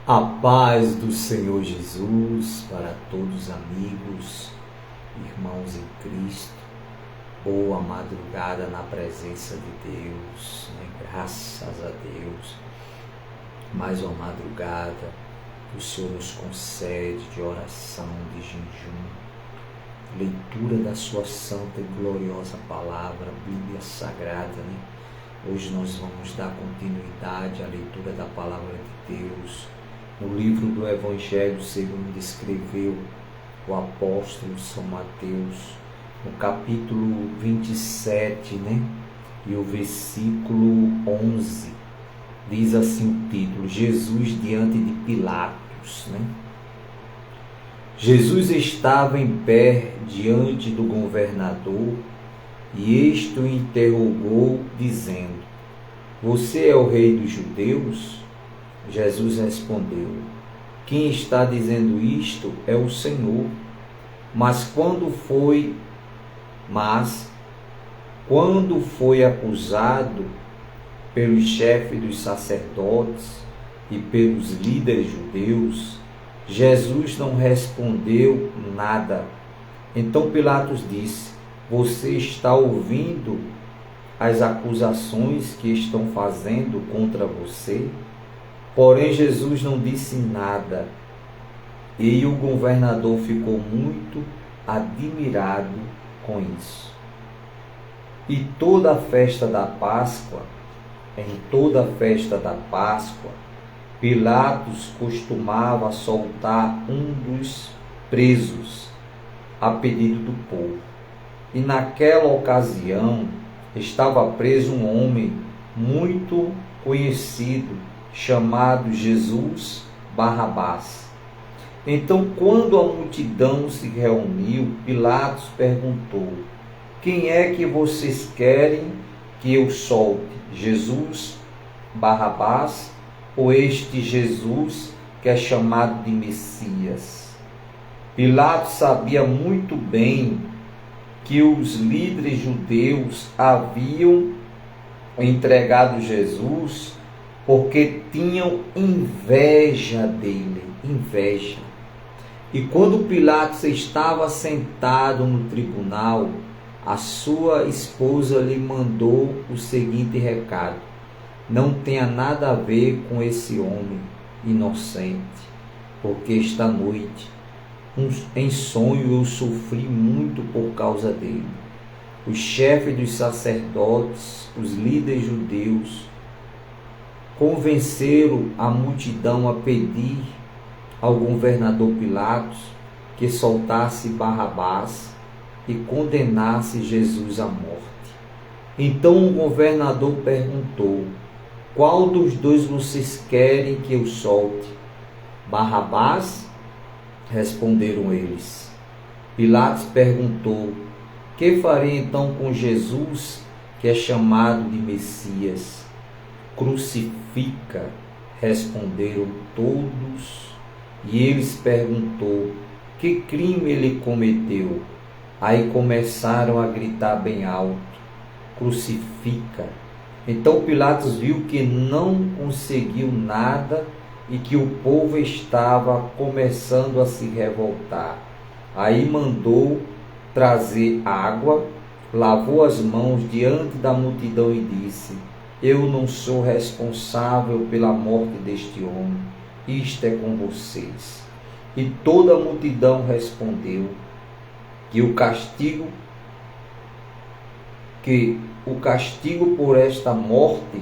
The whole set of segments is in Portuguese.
A paz do Senhor Jesus para todos os amigos, irmãos em Cristo. Boa madrugada na presença de Deus, graças a Deus. Mais uma madrugada que o Senhor nos concede de oração, de jejum, leitura da sua santa e gloriosa palavra, Bíblia Sagrada, Hoje nós vamos dar continuidade à leitura da palavra de Deus, no livro do Evangelho segundo escreveu o apóstolo São Mateus, no capítulo 27, e o versículo 11, diz assim o título: Jesus diante de Pilatos, Jesus estava em pé diante do governador e este o interrogou, dizendo: Você é o rei dos judeus? Jesus respondeu: Quem está dizendo isto é o Senhor. Mas quando foi acusado pelos chefes dos sacerdotes e pelos líderes judeus, Jesus não respondeu nada. Então Pilatos disse: Você está ouvindo as acusações que estão fazendo contra você? Porém Jesus não disse nada. E o governador ficou muito admirado com isso. E toda a festa da Páscoa, Pilatos costumava soltar um dos presos a pedido do povo. E naquela ocasião estava preso um homem muito conhecido, chamado Jesus Barrabás. Então, quando a multidão se reuniu, Pilatos perguntou: Quem é que vocês querem que eu solte? Jesus Barrabás ou este Jesus que é chamado de Messias? Pilatos sabia muito bem que os líderes judeus haviam entregado Jesus porque tinham inveja dele, E quando Pilatos estava sentado no tribunal, a sua esposa lhe mandou o seguinte recado: Não tenha nada a ver com esse homem inocente, porque esta noite, em sonho, eu sofri muito por causa dele. Os chefes dos sacerdotes, os líderes judeus, convenceram a multidão a pedir ao governador Pilatos que soltasse Barrabás e condenasse Jesus à morte. Então o governador perguntou: Qual dos dois vocês querem que eu solte? Barrabás? Responderam eles. Pilatos perguntou: Que farei então com Jesus, que é chamado de Messias? Crucifica, responderam todos. E eles perguntou: Que crime ele cometeu? Aí começaram a gritar bem alto: Crucifica. Então Pilatos viu que não conseguiu nada e que o povo estava começando a se revoltar. Aí mandou trazer água, lavou as mãos diante da multidão e disse: Eu não sou responsável pela morte deste homem, isto é com vocês. E toda a multidão respondeu que o castigo por esta morte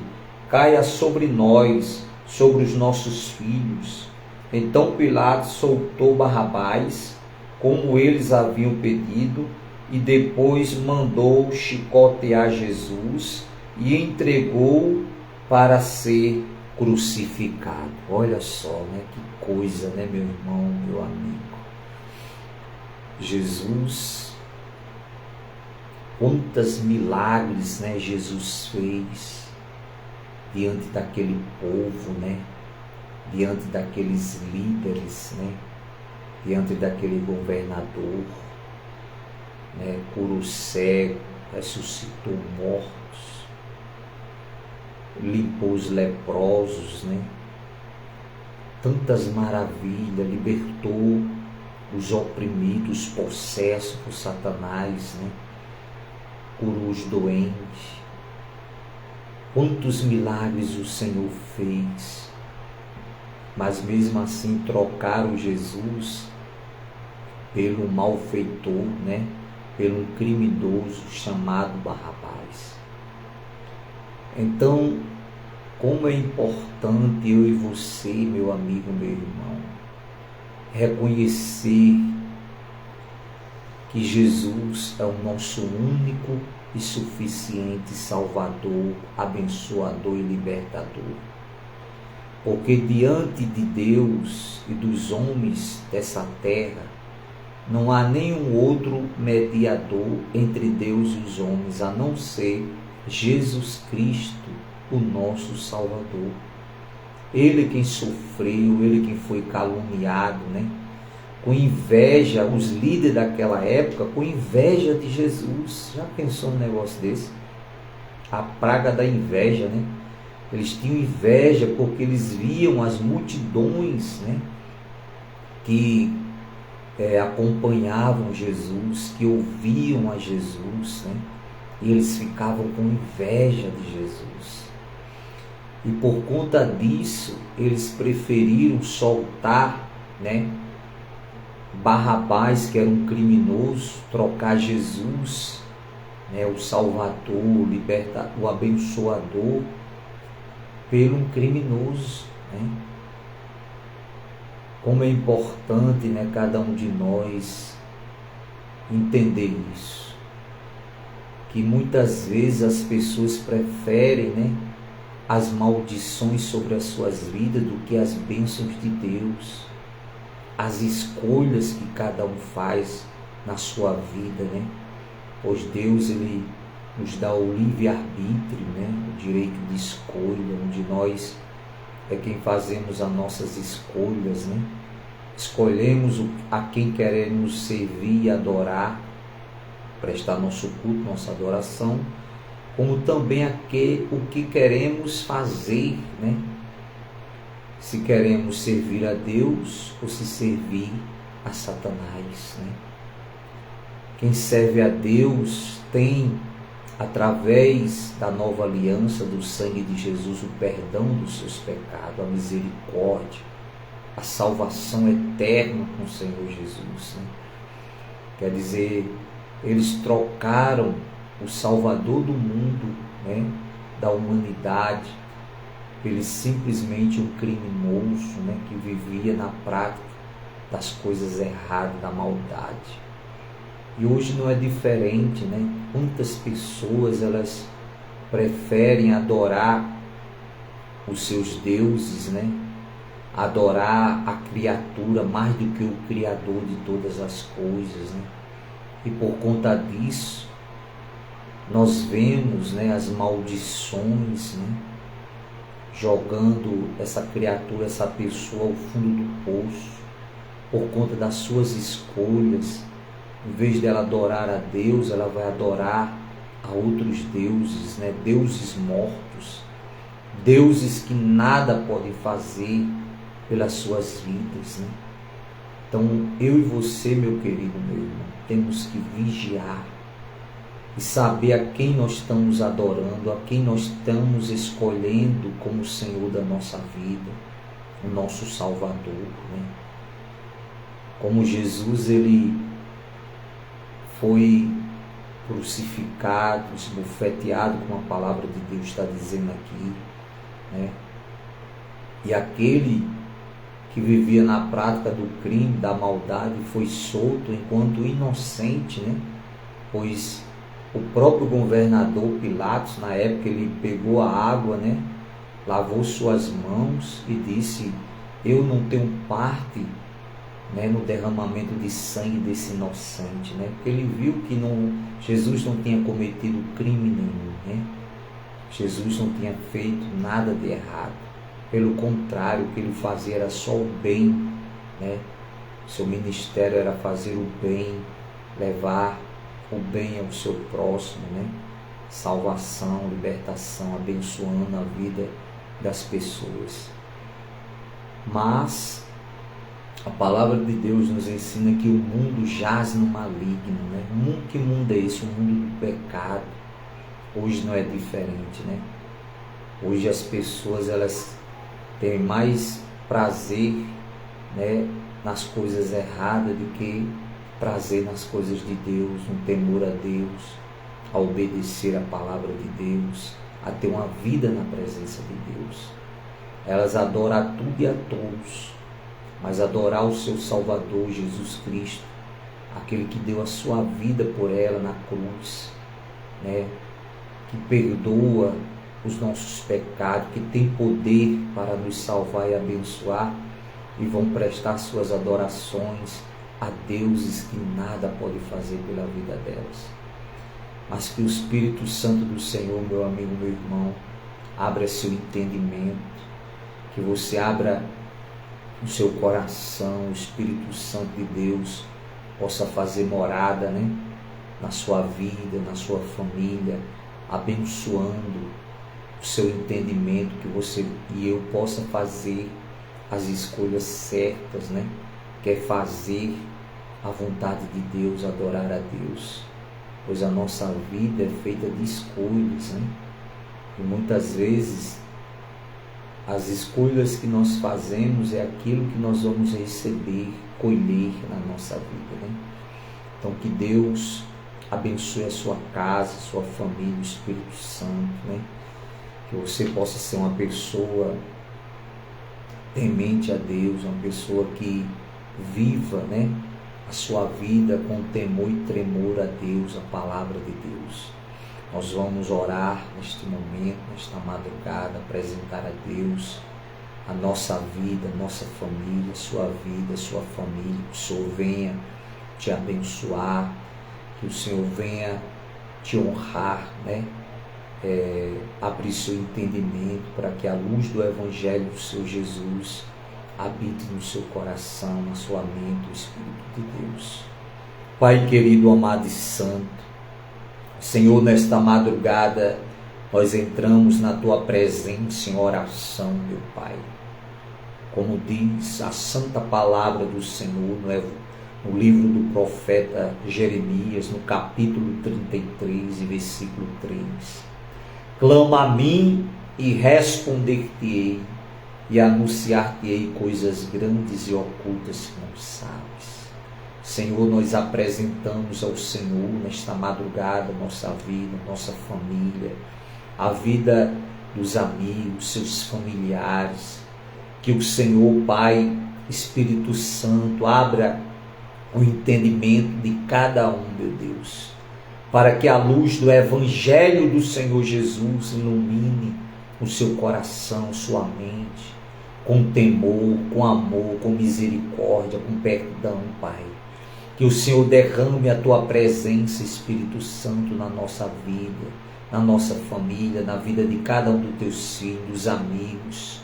caia sobre nós, sobre os nossos filhos. Então Pilatos soltou Barrabás, como eles haviam pedido, e depois mandou chicotear Jesus e entregou para ser crucificado. Olha só, que coisa, meu irmão, meu amigo. Jesus, quantos milagres, Jesus fez diante daquele povo, diante daqueles líderes, diante daquele governador, curou cego, ressuscitou mortos, limpou os leprosos, tantas maravilhas, libertou os oprimidos, possessos por Satanás, né? Curou os doentes. Quantos milagres o Senhor fez, mas mesmo assim trocaram Jesus pelo malfeitor, né? Pelo criminoso chamado Barrabás. Então, como é importante eu e você, meu amigo, meu irmão, reconhecer que Jesus é o nosso único e suficiente Salvador, abençoador e libertador. Porque diante de Deus e dos homens dessa terra, não há nenhum outro mediador entre Deus e os homens, a não ser Jesus Cristo, o nosso Salvador. Ele quem sofreu, ele quem foi caluniado, né? Com inveja, os líderes daquela época, com inveja de Jesus. Já pensou num negócio desse? A praga da inveja, né? Eles tinham inveja porque eles viam as multidões, né? Que acompanhavam Jesus, que ouviam a Jesus, né? E eles ficavam com inveja de Jesus. E por conta disso, eles preferiram soltar, né, Barrabás, que era um criminoso, trocar Jesus, né, o Salvador, o libertador, o abençoador, pelo um criminoso, né? Como é importante, né, cada um de nós entender isso. Que muitas vezes as pessoas preferem, né, as maldições sobre as suas vidas do que as bênçãos de Deus, as escolhas que cada um faz na sua vida, né? Pois Deus, ele nos dá o livre-arbítrio, né? O direito de escolha, onde nós é quem fazemos as nossas escolhas, né? Escolhemos a quem queremos servir e adorar, prestar nosso culto, nossa adoração, como também o que queremos fazer, né? Se queremos servir a Deus ou se servir a Satanás, né? Quem serve a Deus tem, através da nova aliança, do sangue de Jesus, o perdão dos seus pecados, a misericórdia, a salvação eterna com o Senhor Jesus, né? Quer dizer, eles trocaram o Salvador do mundo, né, da humanidade, ele simplesmente um criminoso, né, que vivia na prática das coisas erradas, da maldade. E hoje não é diferente, né? Quantas pessoas elas preferem adorar os seus deuses, né? Adorar a criatura mais do que o Criador de todas as coisas, né? E por conta disso, nós vemos, né, as maldições, né, jogando essa criatura, essa pessoa ao fundo do poço, por conta das suas escolhas. Em vez dela adorar a Deus, ela vai adorar a outros deuses, né, deuses mortos, deuses que nada podem fazer pelas suas vidas, né? Então, eu e você, meu querido, meu irmão, temos que vigiar e saber a quem nós estamos adorando, a quem nós estamos escolhendo como Senhor da nossa vida, o nosso Salvador, né? Como Jesus, ele foi crucificado, esbofeteado, como a palavra de Deus está dizendo aqui, né? E aquele que vivia na prática do crime, da maldade, foi solto enquanto inocente, né? Pois o próprio governador Pilatos, na época, ele pegou a água, né? Lavou suas mãos e disse: eu não tenho parte, né, no derramamento de sangue desse inocente, né? Porque ele viu que Jesus não tinha cometido crime nenhum, né? Jesus não tinha feito nada de errado. Pelo contrário, o que ele fazia era só o bem, né? Seu ministério era fazer o bem, levar o bem ao seu próximo, né? Salvação, libertação, abençoando a vida das pessoas. Mas a palavra de Deus nos ensina que o mundo jaz no maligno, né? Que mundo é esse? O mundo do pecado. Hoje não é diferente, né? Hoje as pessoas, elas têm mais prazer, né, nas coisas erradas do que prazer nas coisas de Deus, no temor a Deus, a obedecer a palavra de Deus, a ter uma vida na presença de Deus. Elas adoram a tudo e a todos, mas adorar o seu Salvador, Jesus Cristo, aquele que deu a sua vida por ela na cruz, né, que perdoa os nossos pecados, que tem poder para nos salvar e abençoar, e vão prestar suas adorações a deuses que nada pode fazer pela vida delas. Mas que o Espírito Santo do Senhor, meu amigo, meu irmão, abra seu entendimento, que você abra o seu coração, o Espírito Santo de Deus possa fazer morada, né, na sua vida, na sua família, abençoando o seu entendimento, que você e eu possa fazer as escolhas certas, né? Que é fazer a vontade de Deus, adorar a Deus, pois a nossa vida é feita de escolhas, né? E muitas vezes as escolhas que nós fazemos é aquilo que nós vamos receber, colher na nossa vida, né? Então que Deus abençoe a sua casa, a sua família, o Espírito Santo, né? Que você possa ser uma pessoa temente a Deus, uma pessoa que viva, né, a sua vida com temor e tremor a Deus, a palavra de Deus. Nós vamos orar neste momento, nesta madrugada, apresentar a Deus a nossa vida, a nossa família, a sua vida, a sua família. Que o Senhor venha te abençoar, que o Senhor venha te honrar, né? Abrir seu entendimento para que a luz do Evangelho do Senhor Jesus habite no seu coração, na sua mente, o Espírito de Deus. Pai querido, amado e santo, Senhor, nesta madrugada nós entramos na Tua presença em oração, meu Pai. Como diz a santa palavra do Senhor no livro do profeta Jeremias, no capítulo 33 e versículo 3. Clama a mim e responder-te-ei, e anunciar-te-ei coisas grandes e ocultas que não sabes. Senhor, nós apresentamos ao Senhor nesta madrugada nossa vida, nossa família, a vida dos amigos, seus familiares. Que o Senhor, Pai, Espírito Santo, abra o entendimento de cada um, meu Deus, para que a luz do Evangelho do Senhor Jesus ilumine o seu coração, sua mente, com temor, com amor, com misericórdia, com perdão, Pai. Que o Senhor derrame a Tua presença, Espírito Santo, na nossa vida, na nossa família, na vida de cada um dos Teus filhos, amigos.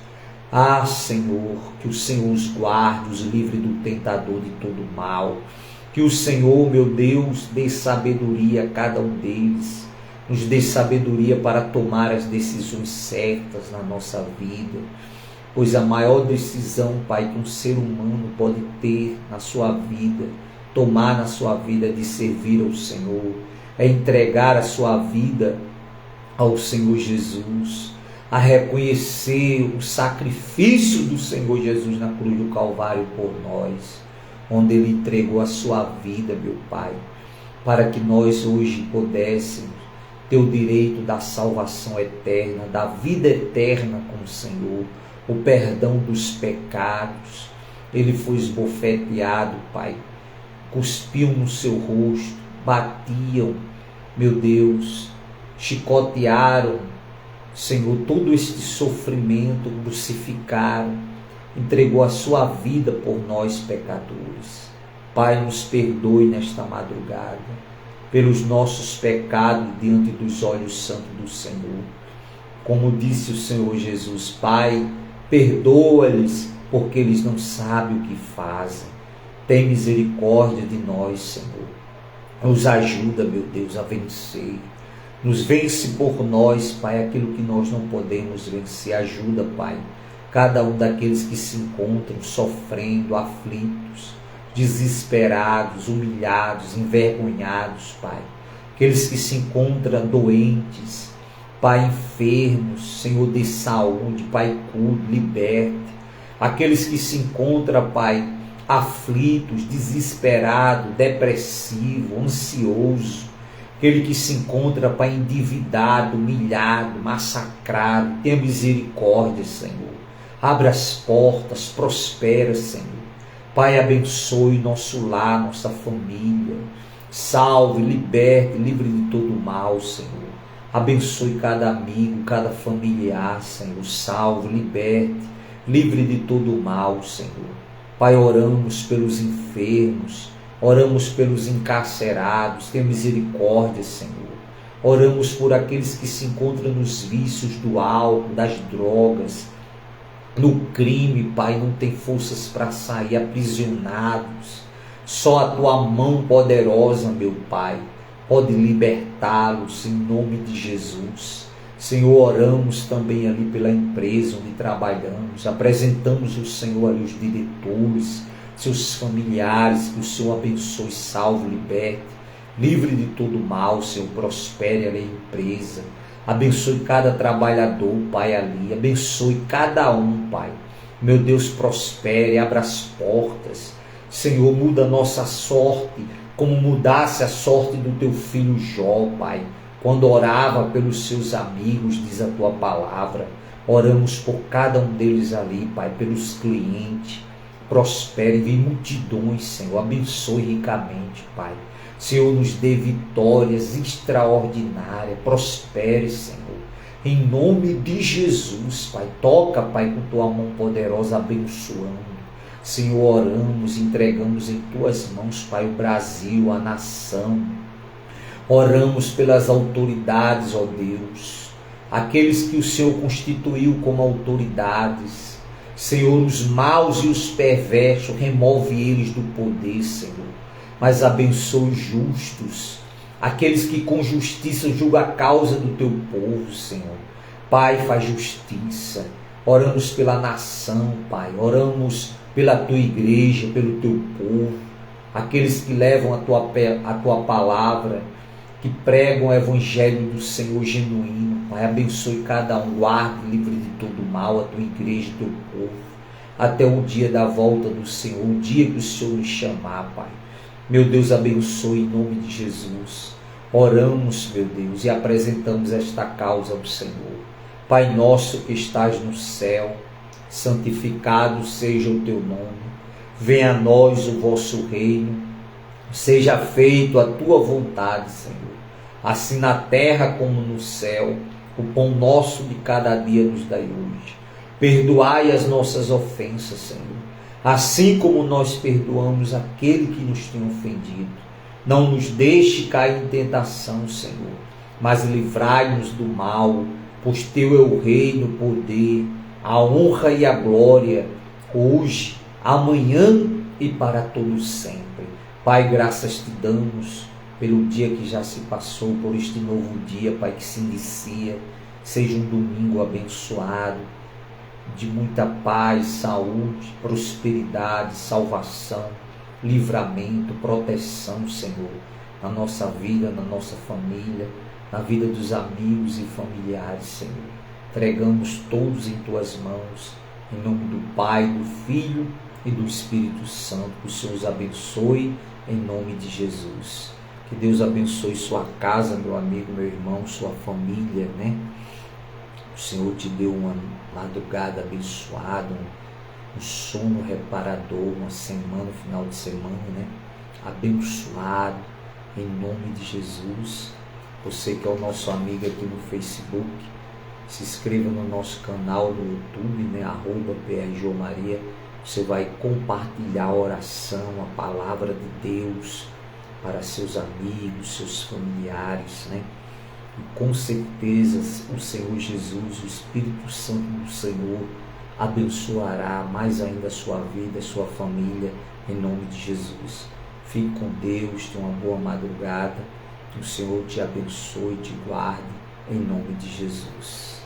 Ah, Senhor, que o Senhor os guarde, os livre do tentador de todo mal. Que o Senhor, meu Deus, dê sabedoria a cada um deles. Nos dê sabedoria para tomar as decisões certas na nossa vida. Pois a maior decisão, Pai, que um ser humano pode ter na sua vida, tomar na sua vida, é de servir ao Senhor, é entregar a sua vida ao Senhor Jesus, a reconhecer o sacrifício do Senhor Jesus na cruz do Calvário por nós, onde Ele entregou a sua vida, meu Pai, para que nós hoje pudéssemos ter o direito da salvação eterna, da vida eterna com o Senhor, o perdão dos pecados. Ele foi esbofeteado, Pai, cuspiu no seu rosto, batiam, meu Deus, chicotearam, Senhor, todo este sofrimento, crucificaram, entregou a sua vida por nós pecadores. Pai, nos perdoe nesta madrugada pelos nossos pecados diante dos olhos santos do Senhor. Como disse o Senhor Jesus, Pai, perdoa-lhes porque eles não sabem o que fazem. Tem misericórdia de nós, Senhor. Nos ajuda, meu Deus, a vencer. Nos vence por nós, Pai, aquilo que nós não podemos vencer. Ajuda, Pai, cada um daqueles que se encontram sofrendo, aflitos, desesperados, humilhados, envergonhados, Pai. Aqueles que se encontram doentes, Pai, enfermos, Senhor, dê saúde, Pai, cuide, liberte. Aqueles que se encontram, Pai, aflitos, desesperados, depressivo, ansioso. Aquele que se encontra, Pai, endividado, humilhado, massacrado, tenha misericórdia, Senhor. Abra as portas, prospera, Senhor. Pai, abençoe nosso lar, nossa família. Salve, liberte, livre de todo mal, Senhor. Abençoe cada amigo, cada familiar, Senhor. Salve, liberte, livre de todo mal, Senhor. Pai, oramos pelos enfermos, oramos pelos encarcerados, tenha misericórdia, Senhor. Oramos por aqueles que se encontram nos vícios do álcool, das drogas, no crime, Pai, não tem forças para sair, aprisionados. Só a Tua mão poderosa, meu Pai, pode libertá-los em nome de Jesus. Senhor, oramos também ali pela empresa onde trabalhamos, apresentamos o Senhor ali os diretores, seus familiares, que o Senhor abençoe, salve, liberte, livre de todo mal, Senhor, prospere ali a empresa, abençoe cada trabalhador, Pai, ali, abençoe cada um, Pai, meu Deus, prospere, abra as portas, Senhor, muda a nossa sorte, como mudasse a sorte do Teu filho Jó, Pai, quando orava pelos seus amigos, diz a Tua palavra. Oramos por cada um deles ali, Pai, pelos clientes, prospere, envie multidões, Senhor, abençoe ricamente, Pai. Senhor, nos dê vitórias extraordinárias, prospere, Senhor, em nome de Jesus, Pai. Toca, Pai, com Tua mão poderosa, abençoando. Senhor, oramos, entregamos em Tuas mãos, Pai, o Brasil, a nação. Oramos pelas autoridades, ó Deus, aqueles que o Senhor constituiu como autoridades. Senhor, os maus e os perversos, remove eles do poder, Senhor. Mas abençoe os justos, aqueles que com justiça julgam a causa do Teu povo, Senhor. Pai, faz justiça. Oramos pela nação, Pai. Oramos pela Tua igreja, pelo Teu povo. Aqueles que levam a Tua palavra, que pregam o evangelho do Senhor genuíno. Pai, abençoe cada um, guarde, livre de todo mal, a Tua igreja, o Teu povo, até o dia da volta do Senhor, o dia que o Senhor nos chamar, Pai. Meu Deus, abençoe em nome de Jesus. Oramos, meu Deus, e apresentamos esta causa ao Senhor. Pai nosso que estás no céu, santificado seja o Teu nome. Venha a nós o vosso reino. Seja feito a Tua vontade, Senhor, assim na terra como no céu. O pão nosso de cada dia nos dai hoje. Perdoai as nossas ofensas, Senhor, assim como nós perdoamos aquele que nos tem ofendido. Não nos deixe cair em tentação, Senhor, mas livrai-nos do mal, pois Teu é o reino, o poder, a honra e a glória, hoje, amanhã e para todo sempre. Pai, graças Te damos pelo dia que já se passou, por este novo dia, Pai, que se inicia. Seja um domingo abençoado, de muita paz, saúde, prosperidade, salvação, livramento, proteção, Senhor, na nossa vida, na nossa família, na vida dos amigos e familiares, Senhor. Entregamos todos em Tuas mãos, em nome do Pai, do Filho e do Espírito Santo. Que o Senhor os abençoe em nome de Jesus. Que Deus abençoe sua casa, meu amigo, meu irmão, sua família, né? O Senhor te deu uma madrugada abençoada, um sono reparador, uma semana, um final de semana, né? Abençoado, em nome de Jesus. Você que é o nosso amigo aqui no Facebook, se inscreva no nosso canal no YouTube, né? @PRJomaria. Você vai compartilhar a oração, a palavra de Deus para seus amigos, seus familiares, né? E com certeza o Senhor Jesus, o Espírito Santo do Senhor, abençoará mais ainda a sua vida, a sua família, em nome de Jesus. Fique com Deus, tenha uma boa madrugada. Que o Senhor te abençoe, te guarde, em nome de Jesus.